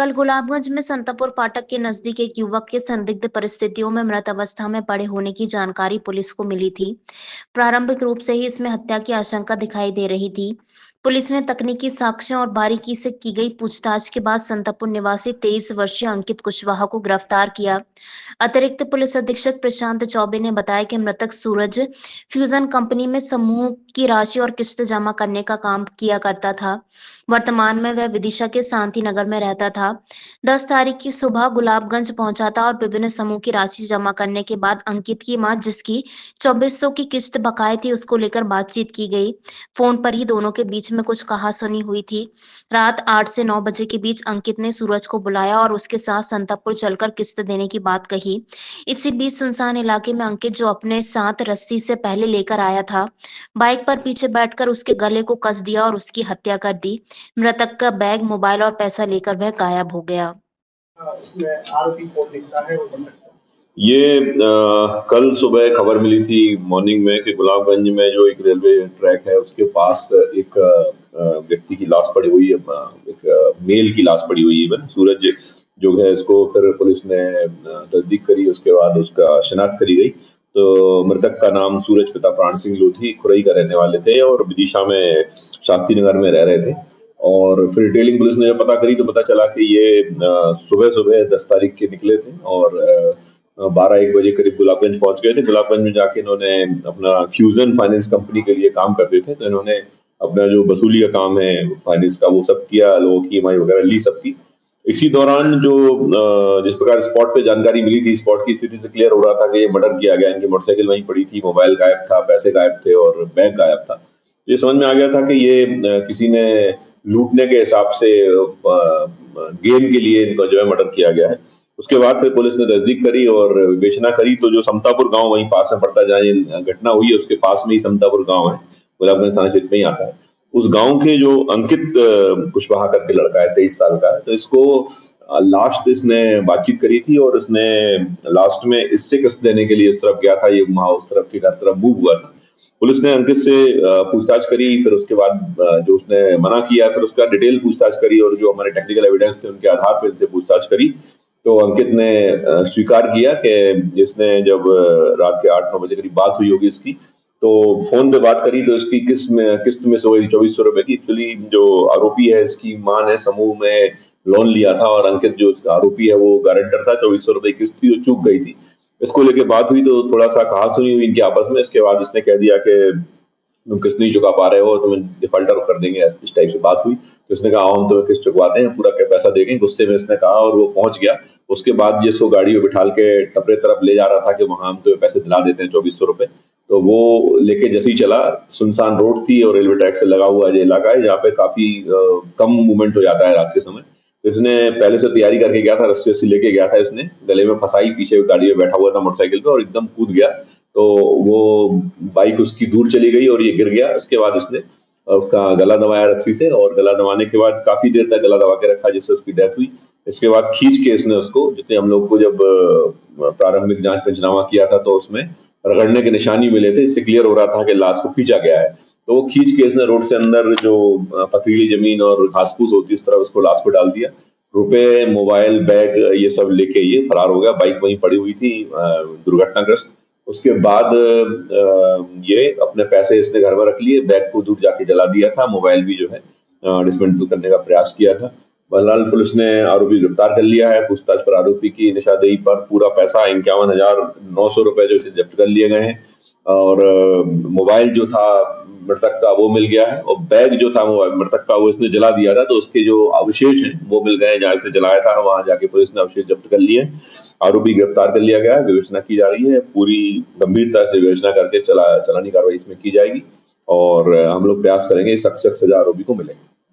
कल गुलाबगंज में संतापुर फाटक के नजदीक एक युवक के संदिग्ध परिस्थितियों में मृत अवस्था में पड़े होने की जानकारी पुलिस को मिली थी। प्रारंभिक रूप से ही इसमें हत्या की आशंका दिखाई दे रही थी। पुलिस ने तकनीकी साक्ष्यों और बारीकी से की गई पूछताछ के बाद संतापुर निवासी 23 वर्षीय अंकित कुशवाहा को गिरफ्तार किया। अतिरिक्त पुलिस अधीक्षक प्रशांत चौबे ने बताया कि मृतक सूरज फ्यूजन कंपनी में समूह की राशि और किस्त जमा करने का काम किया करता था। वर्तमान में वह विदिशा के शांति नगर में रहता था। 10 तारीख की सुबह गुलाबगंज पहुंचा था और विभिन्न समूह की राशि जमा करने के बाद अंकित की मां, जिसकी 2400 की किस्त बकाये थी, उसको लेकर बातचीत की गई। फोन पर ही दोनों के बीच में कुछ कहासुनी हुई थी। रात 8 से 9 बजे के बीच अंकित ने सूरज को बुलाया और उसके साथ संतापुर चलकर किस्त देने की बात कही। इसी बीच सुनसान इलाके में अंकित, जो अपने साथ रस्सी से पहले लेकर आया था, बाइक पर पीछे बैठकर उसके गले को कस दिया और उसकी हत्या कर दी। मृतक का बैग, मोबाइल और पैसा लेकर वह गायब हो गया। इसमें आरोपी कौन दिखता है वो बता सकते हैं? कल सुबह खबर मिली थी मॉर्निंग में कि गुलाबगंज में जो एक रेलवे ट्रैक है उसके पास एक व्यक्ति की लाश पड़ी हुई है, एक मेल की लाश पड़ी हुई है। इवन सूरज जो है, इसको फिर पुलिस ने तस्दीक करी, उसके बाद उसका शिनाख्त करी गई। तो मृतक का नाम सूरज पिता प्राण सिंह लोधी खुरई का रहने वाले थे और विदिशा में शांति नगर में रह रहे थे। और फिर डिटेलिंग पुलिस ने जब पता करी तो पता चला कि ये सुबह सुबह 10 तारीख के निकले थे और 12-1 बजे करीब गुलाबगंज पहुंच गए थे। गुलाबगंज में जाके इन्होंने अपना फ्यूजन फाइनेंस कंपनी के लिए काम करते थे, तो इन्होंने अपना जो वसूली का काम है फाइनेंस का वो सब किया, लोगों की ईएमआई वगैरह ली सब की। इसी दौरान जो जिस प्रकार स्पॉट पे जानकारी मिली थी, स्पॉट की स्थिति से क्लियर हो रहा था कि ये मर्डर किया गया। इनकी मोटरसाइकिल वहीं पड़ी थी, मोबाइल गायब था, पैसे गायब थे और बैग गायब था। ये समझ में आ गया था कि ये किसी ने लूटने के हिसाब से गेम के लिए इनका जो है मर्डर किया गया है। उसके बाद फिर पुलिस ने तस्दीक करी और विवेचना करी तो जो समतापुर गांव वहीं पास में पड़ता, जहाँ ये घटना हुई है उसके पास में ही समतापुर गांव है, गुलाबगंज थाना क्षेत्र में ही आता है। उस गांव के जो अंकित कुशवाहा करके लड़का है, 23 साल का है, तो इसको लास्ट इसने बातचीत करी थी और इसने लास्ट में इससे किस्त देने के लिए इस तरफ गया था, ये वहां उस तरफ की तरफ मूव हुआ था। पुलिस ने अंकित से पूछताछ करी, फिर उसके बाद जो उसने मना किया, फिर उसका डिटेल पूछताछ करी और जो हमारे टेक्निकल एविडेंस थे उनके आधार पर इनसे पूछताछ करी। तो अंकित ने स्वीकार किया कि इसने जब रात के 8-9 बजे करीब बात हुई होगी इसकी, तो फोन पे बात करी तो इसकी किस्त में से हुई 2400 रुपए की। एक्चुअली जो आरोपी है, इसकी मां ने समूह में लोन लिया था और अंकित जो आरोपी है वो गारंटर था। 2400 रुपए किस्त थी, वो चूक गई थी। इसको लेके बात हुई तो थोड़ा सा कहासुनी हुई इनकी आपस में। इसके बाद इसने कह दिया कि तुम किस्त नहीं चुका पा रहे हो, तुम्हें डिफॉल्टर कर देंगे, इस टाइप से बात हुई। तो उसने कहा हम तुम्हें किस्त चुकवाते हैं, पूरा पैसा देंगे। गुस्से में इसने कहा और वो पहुंच गया। उसके बाद जिसको गाड़ी में बिठाल के टपरे तरफ ले जा रहा था कि वहां हम तुम्हें पैसे दिला देते हैं 2400 रुपए, तो वो लेके जैसे ही चला, सुनसान रोड थी और रेलवे ट्रैक से लगा हुआ जो इलाका है जहाँ पे काफी कम मूवमेंट हो जाता है रात के समय। तो इसने पहले से तैयारी करके गया था, रस्सी लेके गया था, इसने गले में फंसाई, पीछे गाड़ी में बैठा हुआ था मोटरसाइकिल पे और एकदम कूद गया। तो वो बाइक उसकी दूर चली गई और ये गिर गया। इसके बाद इसने उसका गला दबाया रस्सी से और गला दबाने के बाद काफी देर तक गला दबा के रखा, जिससे उसकी डेथ हुई। इसके बाद खींच के इसने उसको, जितने हम लोग को जब प्रारंभिक जांच पंचनामा किया था तो उसमें रगड़ने के निशानी मिले थे, इससे क्लियर हो रहा था कि लाश को खींचा गया है। तो वो खींच के इसने रोड से अंदर जो पथरीली जमीन और घास फूस होती है इस तरह उसको लाश को डाल दिया। रुपए, मोबाइल, बैग ये सब लेके ये फरार हो गया। बाइक वहीं पड़ी हुई थी दुर्घटनाग्रस्त। उसके बाद ये अपने पैसे इसने घर में रख लिए, बैग को दूर जाके जला दिया था, मोबाइल भी जो है डिसमेंटल करने का प्रयास किया था। बहरहाल पुलिस ने आरोपी गिरफ्तार कर लिया है। पूछताछ पर आरोपी की निशानदेही पर पूरा पैसा 51,900 रुपए जो इसे जब्त कर लिए गए हैं और मोबाइल जो था मृतक का वो मिल गया है और बैग जो था वो मृतक का वो इसने जला दिया था, तो उसके जो अवशेष हैं वो मिल गए। जहाँ से जलाया था वहां जाके पुलिस ने अवशेष जब्त कर लिए। आरोपी गिरफ्तार कर लिया गया है, विवेचना की जा रही है। पूरी गंभीरता से विवेचना करके चालानी कार्रवाई इसमें की जाएगी और हम लोग प्रयास करेंगे सख्त से सख्त सजा आरोपी को मिले।